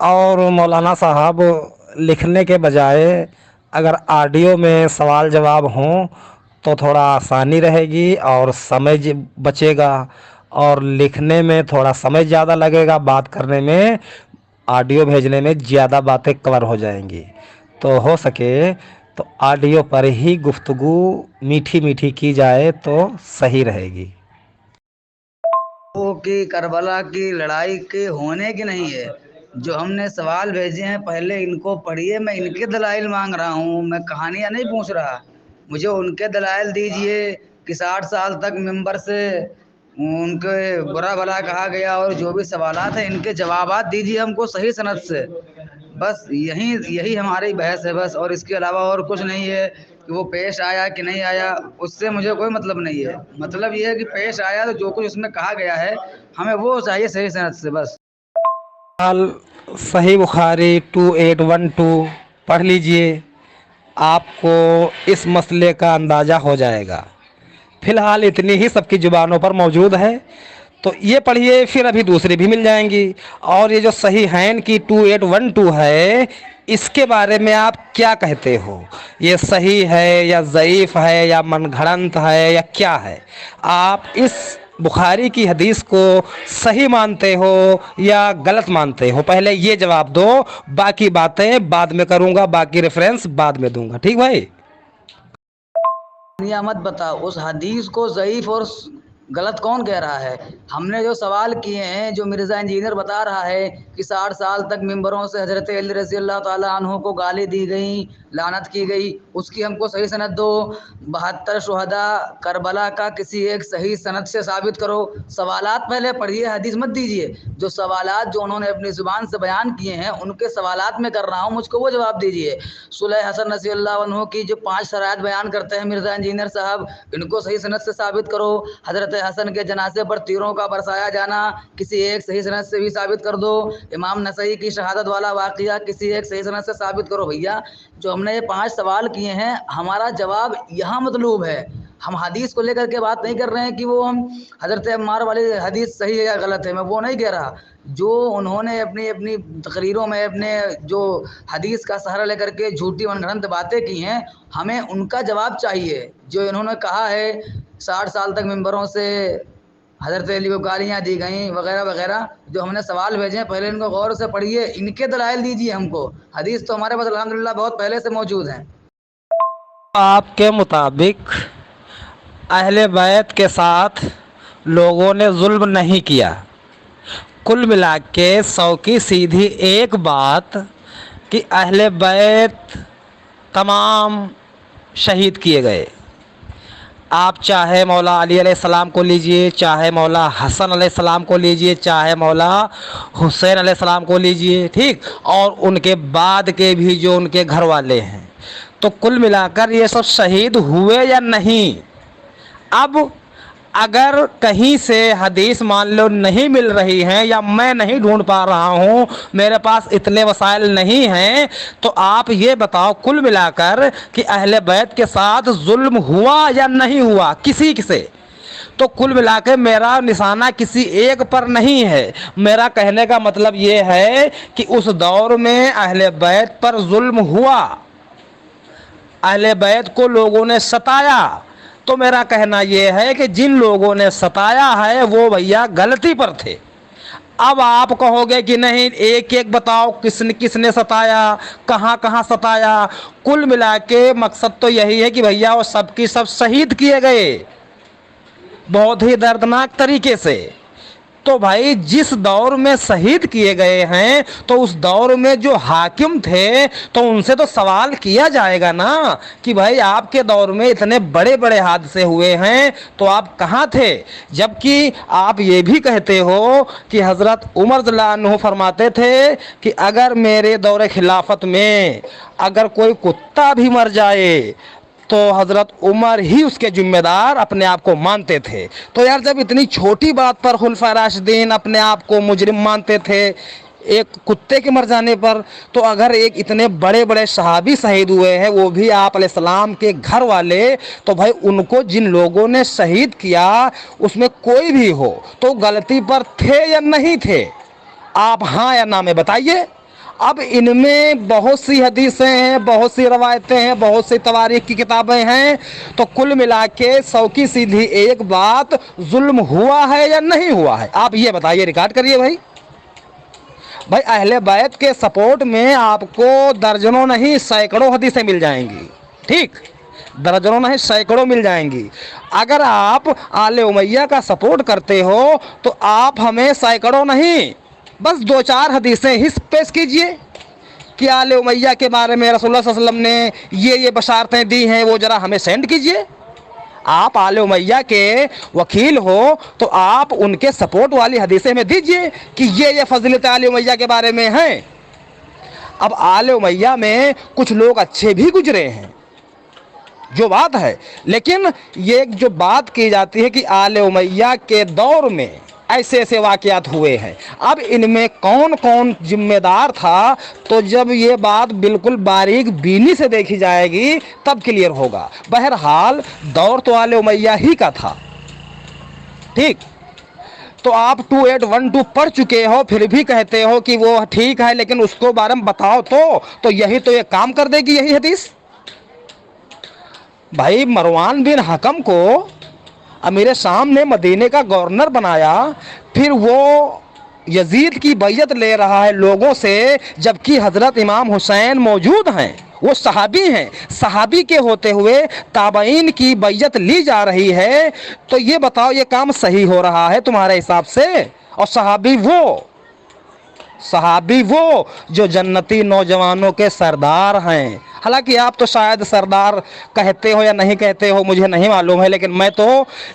اور مولانا صاحب لکھنے کے بجائے اگر آڈیو میں سوال جواب ہوں تو تھوڑا آسانی رہے گی اور سمجھ بچے گا، اور لکھنے میں تھوڑا سمجھ زیادہ لگے گا، بات کرنے میں آڈیو بھیجنے میں زیادہ باتیں کور ہو جائیں گی۔ تو ہو سکے تو آڈیو پر ہی گفتگو میٹھی میٹھی کی جائے تو صحیح رہے گی۔ وہ کی کربلا کی لڑائی کے ہونے کی نہیں ہے۔ جو ہم نے سوال بھیجے ہیں پہلے ان کو پڑھیے، میں ان کے دلائل مانگ رہا ہوں، میں کہانیاں نہیں پوچھ رہا۔ مجھے ان کے دلائل دیجئے کہ 60 سال تک ممبر سے ان کے برا بھلا کہا گیا، اور جو بھی سوالات ہیں ان کے جوابات دیجئے ہم کو صحیح سند سے۔ بس یہی ہماری بحث ہے بس، اور اس کے علاوہ اور کچھ نہیں ہے کہ وہ پیش آیا کہ نہیں آیا، اس سے مجھے کوئی مطلب نہیں ہے۔ مطلب یہ ہے کہ پیش آیا تو جو کچھ اس میں کہا گیا ہے ہمیں وہ چاہیے صحیح سند سے بس۔ صحیح بخاری 2812 پڑھ لیجئے، آپ کو اس مسئلے کا اندازہ ہو جائے گا۔ فی الحال اتنی ہی سب کی زبانوں پر موجود ہے، تو یہ پڑھیے، پھر ابھی دوسری بھی مل جائیں گی۔ اور یہ جو صحیحین کی 2812 ہے، اس کے بارے میں آپ کیا کہتے ہو؟ یہ صحیح ہے یا ضعیف ہے یا من گھڑنت ہے یا کیا ہے؟ آپ اس بخاری کی حدیث کو صحیح مانتے ہو یا غلط مانتے ہو؟ پہلے یہ جواب دو، باقی باتیں بعد میں کروں گا، باقی ریفرنس بعد میں دوں گا، ٹھیک بھائی؟ مت بتاؤ اس حدیث کو ضعیف اور غلط کون کہہ رہا ہے؟ ہم نے جو سوال کیے ہیں، جو مرزا انجینئر بتا رہا ہے کہ 60 سال تک ممبروں سے حضرت علی رضی اللہ تعالیٰ عنہ کو گالی دی گئی، لعنت کی گئی، اس کی ہم کو صحیح سند دو۔ 72 شہداء کربلا کا کسی ایک صحیح سند سے ثابت کرو۔ سوالات پہلے پڑھیے، حدیث مت دیجیے۔ جو سوالات جو انہوں نے اپنی زبان سے بیان کیے ہیں ان کے سوالات میں کر رہا ہوں، مجھ کو وہ جواب دیجیے۔ صلح حسن رضی اللہ عنہ کی جو 5 شرائط بیان کرتے ہیں مرزا انجینئر صاحب، ان کو صحیح سند سے ثابت کرو۔ حضرت حسن کے جنازے پر تیروں کا برسایا جانا کسی ایک صحیح سند سے بھی ثابت کر دو۔ امام نسائی کی شہادت والا واقعہ کسی ایک صحیح سند سے ثابت کرو۔ بھیا جو ہم نے یہ 5 سوال کیے ہیں، ہمارا جواب یہاں مطلوب ہے۔ ہم حدیث کو لے کر کے بات نہیں کر رہے ہیں کہ وہ ہم حضرت عمار والی حدیث صحیح ہے یا غلط ہے، میں وہ نہیں کہہ رہا۔ جو انہوں نے اپنی تقریروں میں اپنے جو حدیث کا سہارا لے کر کے جھوٹی من گھڑنت باتیں کی ہیں، ہمیں ان کا جواب چاہیے۔ جو انہوں نے کہا ہے 60 سال تک ممبروں سے حضرت علی کو گالیاں دی گئیں وغیرہ وغیرہ، جو ہم نے سوال بھیجے ہیں پہلے ان کو غور سے پڑھیے، ان کے دلائل دیجیے ہم کو۔ حدیث تو ہمارے پاس الحمدللہ بہت پہلے سے موجود ہیں۔ آپ کے مطابق اہل بیت کے ساتھ لوگوں نے ظلم نہیں کیا، کل ملا کے 100 کی سیدھی ایک بات کہ اہل بیت تمام شہید کیے گئے۔ آپ چاہے مولا علی علیہ السلام کو لیجئے، چاہے مولا حسن علیہ السلام کو لیجئے، چاہے مولا حسین علیہ السلام کو لیجئے، ٹھیک، اور ان کے بعد کے بھی جو ان کے گھر والے ہیں، تو کل ملا کر یہ سب شہید ہوئے یا نہیں؟ اب اگر کہیں سے حدیث مان لو نہیں مل رہی ہے یا میں نہیں ڈھونڈ پا رہا ہوں، میرے پاس اتنے وسائل نہیں ہیں، تو آپ یہ بتاؤ کل ملا کر کہ اہل بیت کے ساتھ ظلم ہوا یا نہیں ہوا کسی سے؟ تو کل ملا کے میرا نشانہ کسی ایک پر نہیں ہے۔ میرا کہنے کا مطلب یہ ہے کہ اس دور میں اہل بیت پر ظلم ہوا، اہل بیت کو لوگوں نے ستایا، تو میرا کہنا یہ ہے کہ جن لوگوں نے ستایا ہے وہ بھیا غلطی پر تھے۔ اب آپ کہو گے کہ نہیں، ایک ایک بتاؤ کس نے ستایا، کہاں کہاں ستایا۔ کل ملا کے مقصد تو یہی ہے کہ بھیا وہ سب کی سب شہید کیے گئے بہت ہی دردناک طریقے سے۔ تو بھائی جس دور میں شہید کیے گئے ہیں تو اس دور میں جو حاکم تھے تو ان سے تو سوال کیا جائے گا نا کہ بھائی آپ کے دور میں اتنے بڑے بڑے حادثے ہوئے ہیں تو آپ کہاں تھے؟ جبکہ آپ یہ بھی کہتے ہو کہ حضرت عمر رضی اللہ عنہ فرماتے تھے کہ اگر میرے دور خلافت میں اگر کوئی کتا بھی مر جائے تو حضرت عمر ہی اس کے ذمہ دار اپنے آپ کو مانتے تھے۔ تو یار جب اتنی چھوٹی بات پر خلفائے راشدین اپنے آپ کو مجرم مانتے تھے، ایک کتے کے مر جانے پر، تو اگر ایک اتنے بڑے بڑے صحابی شہید ہوئے ہیں وہ بھی آپ علیہ السلام کے گھر والے، تو بھائی ان کو جن لوگوں نے شہید کیا اس میں کوئی بھی ہو تو غلطی پر تھے یا نہیں تھے؟ آپ ہاں یا نہ میں بتائیے۔ اب ان میں بہت سی حدیثیں ہیں، بہت سی روایتیں ہیں، بہت سی تواریخ کی کتابیں ہیں، تو کل ملا کے 100 کی سیدھی ایک بات، ظلم ہوا ہے یا نہیں ہوا ہے؟ آپ یہ بتائیے، ریکارڈ کریے بھائی۔ بھائی اہل بیت کے سپورٹ میں آپ کو درجنوں نہیں سینکڑوں حدیثیں مل جائیں گی، ٹھیک، درجنوں نہیں سینکڑوں مل جائیں گی۔ اگر آپ آل امیہ کا سپورٹ کرتے ہو تو آپ ہمیں سینکڑوں نہیں، بس 2-4 حدیثیں ہی پیش کیجئے کہ آل امیہ کے بارے میں رسول اللہ صلی اللہ علیہ وسلم نے یہ بشارتیں دی ہیں، وہ ذرا ہمیں سینڈ کیجئے۔ آپ آل امیہ کے وکیل ہو تو آپ ان کے سپورٹ والی حدیثیں ہمیں دیجئے کہ یہ فضیلت آل امیہ کے بارے میں ہیں۔ اب آل امیہ میں کچھ لوگ اچھے بھی گزرے ہیں، جو بات ہے، لیکن یہ جو بات کی جاتی ہے کہ آل امیہ کے دور میں ایسے ایسے واقعات ہوئے ہیں، اب ان میں کون کون ذمہ دار تھا، تو جب یہ بات بالکل باریک بینی سے دیکھی جائے گی تب کلیئر ہوگا۔ بہرحال دور تو آل امیہ ہی کا تھا، ٹھیک، تو آپ 2812 پڑھ چکے ہو، پھر بھی کہتے ہو کہ وہ ٹھیک ہے، لیکن اس کو بارے میں بتاؤ تو یہی تو یہ کام کر دے گی یہی حدیث۔ بھائی مروان بن حکم کو امیر شام نے مدینے کا گورنر بنایا، پھر وہ یزید کی بیعت لے رہا ہے لوگوں سے، جبکہ حضرت امام حسین موجود ہیں، وہ صحابی ہیں، صحابی کے ہوتے ہوئے تابعین کی بیعت لی جا رہی ہے، تو یہ بتاؤ یہ کام صحیح ہو رہا ہے تمہارے حساب سے؟ اور صحابی وہ جو جنتی نوجوانوں کے سردار ہیں، حالانکہ آپ تو شاید سردار کہتے ہو یا نہیں کہتے ہو مجھے نہیں معلوم ہے، لیکن میں تو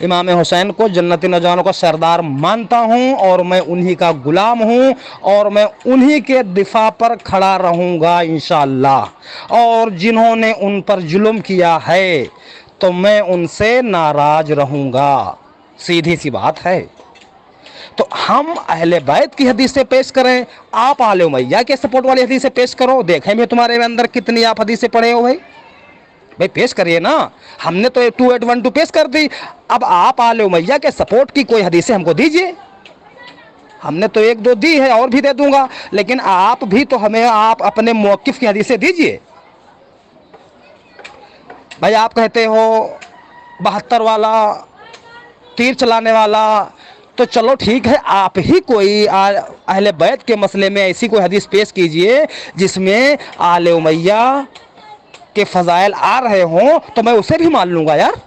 امام حسین کو جنتی نوجوانوں کا سردار مانتا ہوں، اور میں انہی کا غلام ہوں، اور میں انہی کے دفاع پر کھڑا رہوں گا انشاءاللہ۔ اور جنہوں نے ان پر ظلم کیا ہے تو میں ان سے ناراض رہوں گا، سیدھی سی بات ہے۔ تو ہم اہل بیت کی حدیثیں پیش کریں، آپ آل امیہ کے سپورٹ والی حدیثیں پیش کرو، دیکھیں میں تمہارے اندر کتنی آپ حدیثیں پڑھے ہو بھائی پیش کریے نا۔ ہم نے تو 2812 پیش کر دی، اب آپ آل امیہ کے سپورٹ کی کوئی حدیثیں ہم کو دیجئے۔ ہم نے تو 1-2 دی ہے، اور بھی دے دوں گا، لیکن آپ بھی تو ہمیں آپ اپنے موقف کی حدیثیں دیجئے۔ بھائی آپ کہتے ہو 72 والا، تیر چلانے والا، تو چلو ٹھیک ہے، آپ ہی کوئی اہل بیت کے مسئلے میں ایسی کوئی حدیث پیش کیجئے جس میں آل امیہ کے فضائل آ رہے ہوں، تو میں اسے بھی مان لوں گا یار۔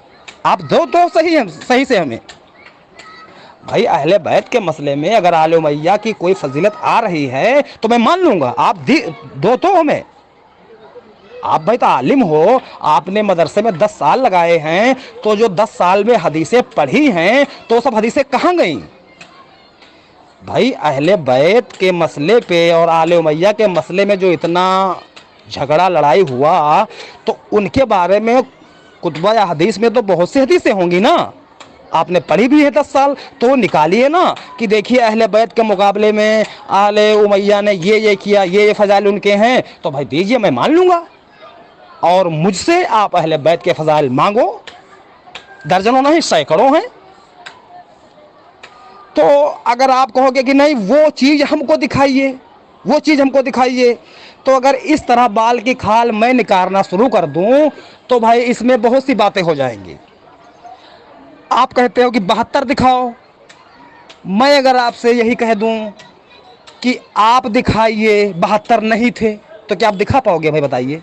آپ دو صحیح سے ہمیں بھائی اہل بیت کے مسئلے میں اگر آل امیہ کی کوئی فضیلت آ رہی ہے تو میں مان لوں گا، آپ دو تو ہمیں۔ آپ بھائی تو عالم ہو، آپ نے مدرسے میں 10 سال لگائے ہیں، تو جو 10 سال میں حدیثیں پڑھی ہیں تو سب حدیثیں کہاں گئیں؟ بھائی اہل بیت کے مسئلے پہ اور آل امیہ کے مسئلے میں جو اتنا جھگڑا لڑائی ہوا، تو ان کے بارے میں کتبہ یا حدیث میں تو بہت سی حدیثیں ہوں گی نا، آپ نے پڑھی بھی ہے 10 سال، تو نکالیے نا کہ دیکھیے اہل بیت کے مقابلے میں آل امیہ نے یہ کیا، یہ فضائل ان کے ہیں، تو بھائی دیجئے، میں مان لوں گا۔ اور مجھ سے آپ اہل بیت کے فضائل مانگو، درجنوں نہیں سینکڑوں ہیں۔ تو اگر آپ کہو گے کہ نہیں وہ چیز ہم کو دکھائیے، تو اگر اس طرح بال کی کھال میں نکارنا شروع کر دوں تو بھائی اس میں بہت سی باتیں ہو جائیں گی۔ آپ کہتے ہو کہ 72 دکھاؤ، میں اگر آپ سے یہی کہہ دوں کہ آپ دکھائیے 72 نہیں تھے، تو کیا آپ دکھا پاؤ گے بھائی بتائیے؟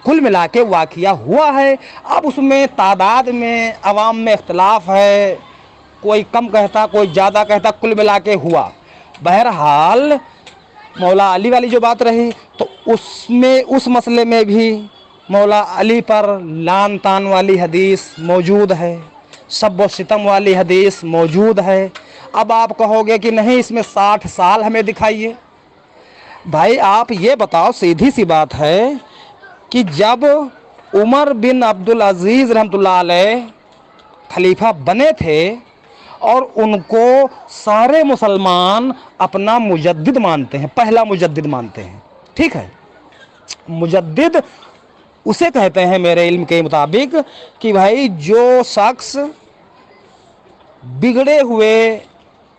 کل ملا کے واقعہ ہوا ہے، اب اس میں تعداد میں عوام میں اختلاف ہے، کوئی کم کہتا کوئی زیادہ کہتا، کل ملا کے ہوا۔ بہرحال مولا علی والی جو بات رہی، تو اس مسئلے میں بھی مولا علی پر لان تان والی حدیث موجود ہے، سب و ستم والی حدیث موجود ہے۔ اب آپ کہو گے کہ نہیں اس میں 60 سال ہمیں دکھائیے۔ بھائی آپ یہ بتاؤ، سیدھی سی بات ہے کہ جب عمر بن عبدالعزیز رحمۃ اللہ علیہ خلیفہ بنے تھے اور ان کو سارے مسلمان اپنا مجدد مانتے ہیں، پہلا مجدد مانتے ہیں، ٹھیک ہے، مجدد اسے کہتے ہیں میرے علم کے مطابق کہ بھائی جو شخص بگڑے ہوئے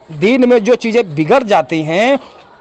دین میں جو چیزیں بگڑ جاتی ہیں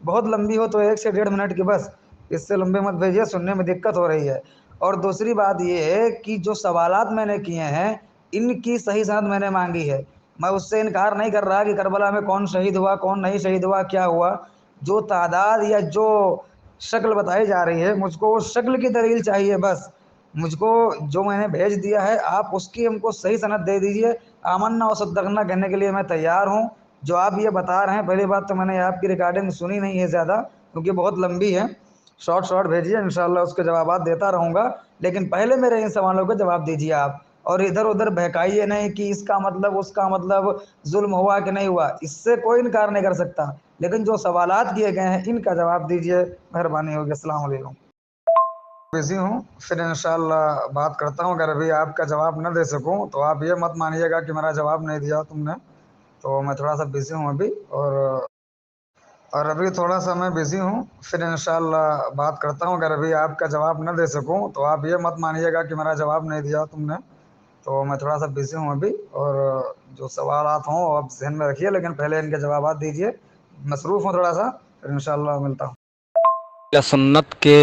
بہت لمبی ہو تو 1 سے 1.5 منٹ کی بس، اس سے لمبے مت بھیجیے، سننے میں دقت ہو رہی ہے۔ اور دوسری بات یہ ہے کہ جو سوالات میں نے کیے ہیں ان کی صحیح سند میں نے مانگی ہے۔ میں اس سے انکار نہیں کر رہا کہ کربلا میں کون شہید ہوا، کون نہیں شہید ہوا، کیا ہوا۔ جو تعداد یا جو شکل بتائی جا رہی ہے مجھ کو اس شکل کی دلیل چاہیے بس۔ مجھ کو جو میں نے بھیج دیا ہے آپ اس کی ہم کو صحیح سند دے دیجئے۔ آمنا و صدقنا کہنے کے لیے میں تیار ہوں۔ جو آپ یہ بتا رہے ہیں، پہلی بات تو میں نے آپ کی ریکارڈنگ سنی نہیں ہے زیادہ، کیونکہ بہت لمبی ہے۔ شارٹ بھیجیے، انشاءاللہ اس کے جوابات دیتا رہوں گا، لیکن پہلے میرے ان سوالوں کے جواب دیجیے آپ، اور ادھر ادھر بہکائیے نہیں کہ اس کا مطلب اس کا مطلب ظلم ہوا کہ نہیں ہوا، اس سے کوئی انکار نہیں کر سکتا، لیکن جو سوالات کیے گئے ہیں ان کا جواب دیجیے، مہربانی ہوگی۔ السلام علیکم۔ بزی ہوں، پھر انشاءاللہ بات کرتا ہوں۔ اگر ابھی آپ کا جواب نہ دے سکوں تو آپ یہ مت مانیے گا کہ میرا جواب نہیں دیا تم نے، تو میں تھوڑا سا بزی ہوں ابھی، اور ابھی تھوڑا سا میں بزی ہوں، پھر انشاءاللہ بات کرتا ہوں۔ اگر ابھی آپ کا جواب نہ دے سکوں تو آپ یہ مت مانیے گا کہ میرا جواب نہیں دیا تم نے، تو میں تھوڑا سا بزی ہوں ابھی، اور جو سوالات ہوں آپ ذہن میں رکھیے، لیکن پہلے ان کے جوابات دیجیے۔ مصروف ہوں تھوڑا سا، پھر انشاءاللہ ملتا ہوں۔ سنت کے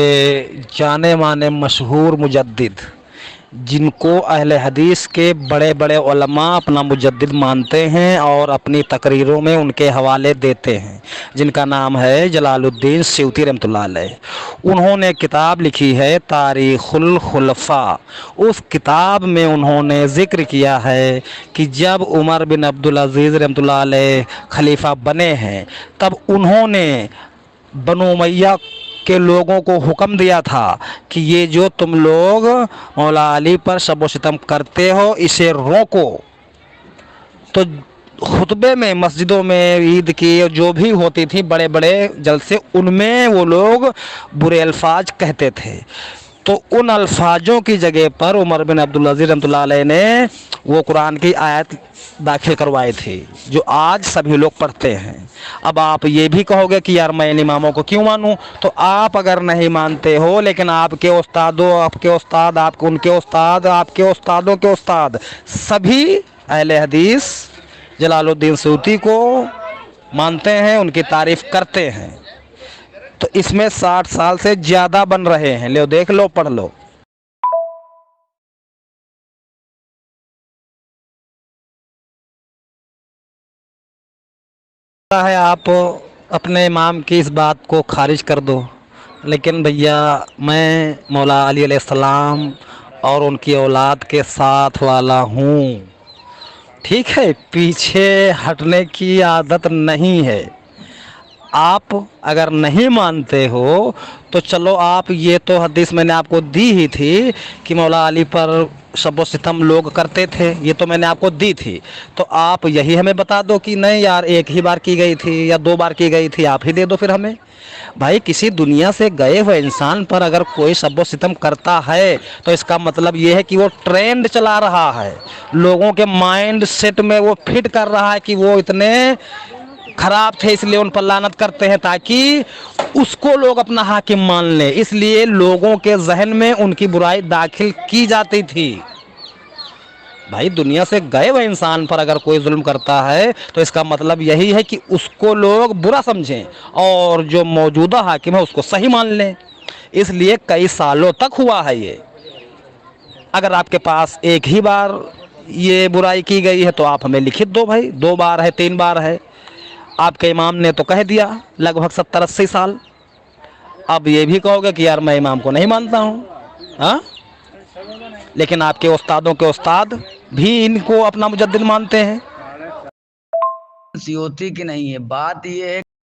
جانے مانے مشہور مجدد، جن کو اہل حدیث کے بڑے بڑے علماء اپنا مجدد مانتے ہیں اور اپنی تقریروں میں ان کے حوالے دیتے ہیں، جن کا نام ہے جلال الدین سیوطی رحمۃ اللہ علیہ۔ انہوں نے کتاب لکھی ہے تاریخ الخلفاء۔ اس کتاب میں انہوں نے ذکر کیا ہے کہ جب عمر بن عبدالعزیز رحمۃ اللہ علیہ خلیفہ بنے ہیں تب انہوں نے بنو امیہ کے لوگوں کو حکم دیا تھا کہ یہ جو تم لوگ مولا علی پر شب و ستم کرتے ہو اسے روکو۔ تو خطبے میں مسجدوں میں عید کی جو بھی ہوتی تھی بڑے بڑے جلسے، ان میں وہ لوگ برے الفاظ کہتے تھے، تو ان الفاظوں کی جگہ پر عمر بن عبدالعزیز رحمۃ اللہ علیہ نے وہ قرآن کی آیت داخل کروائی تھی جو آج سبھی لوگ پڑھتے ہیں۔ اب آپ یہ بھی کہو گے کہ یار میں ان اماموں کو کیوں مانوں؟ تو آپ اگر نہیں مانتے ہو، لیکن آپ کے استادوں، آپ کے استاد، آپ ان کے استاد، آپ کے استادوں کے استاد سبھی اہل حدیث جلال الدین سیوطی کو مانتے ہیں، ان کی تعریف کرتے ہیں، تو اس میں 60 سال سے زیادہ بن رہے ہیں، لو دیکھ لو، پڑھ لو۔ ہے آپ اپنے امام کی اس بات کو خارج کر دو، لیکن بھیا میں مولا علی علیہ السلام اور ان کی اولاد کے ساتھ والا ہوں، ٹھیک ہے؟ پیچھے ہٹنے کی عادت نہیں ہے۔ آپ اگر نہیں مانتے ہو تو چلو، آپ یہ تو حدیث میں نے آپ کو دی ہی تھی کہ مولا علی پر شب و ستم لوگ کرتے تھے، یہ تو میں نے آپ کو دی تھی، تو آپ یہی ہمیں بتا دو کہ نہیں یار ایک ہی بار کی گئی تھی یا 2 بار کی گئی تھی، آپ ہی دے دو پھر ہمیں۔ بھائی کسی دنیا سے گئے ہوئے انسان پر اگر کوئی شب و ستم کرتا ہے تو اس کا مطلب یہ ہے کہ وہ ٹرینڈ چلا رہا ہے، لوگوں کے مائنڈ سیٹ میں وہ فٹ کر رہا ہے کہ وہ اتنے خراب تھے اس لیے ان پر لعنت کرتے ہیں، تاکہ اس کو لوگ اپنا حاکم مان لیں، اس لیے لوگوں کے ذہن میں ان کی برائی داخل کی جاتی تھی۔ بھائی دنیا سے گئے ہوئے انسان پر اگر کوئی ظلم کرتا ہے تو اس کا مطلب یہی ہے کہ اس کو لوگ برا سمجھیں اور جو موجودہ حاکم ہے اس کو صحیح مان لیں، اس لیے کئی سالوں تک ہوا ہے یہ۔ اگر آپ کے پاس ایک ہی بار یہ برائی کی گئی ہے تو آپ ہمیں لکھت دو بھائی، 2 بار ہے، 3 بار ہے، آپ کے امام نے تو کہہ دیا لگ بھگ 70-80 سال۔ اب یہ بھی کہو گے کہ یار میں امام کو نہیں مانتا ہوں، ہاں؟ لیکن آپ کے استادوں کے استاد بھی ان کو اپنا مجدد مانتے ہیں۔ سیوطی کی نہیں ہے، بات یہ ہے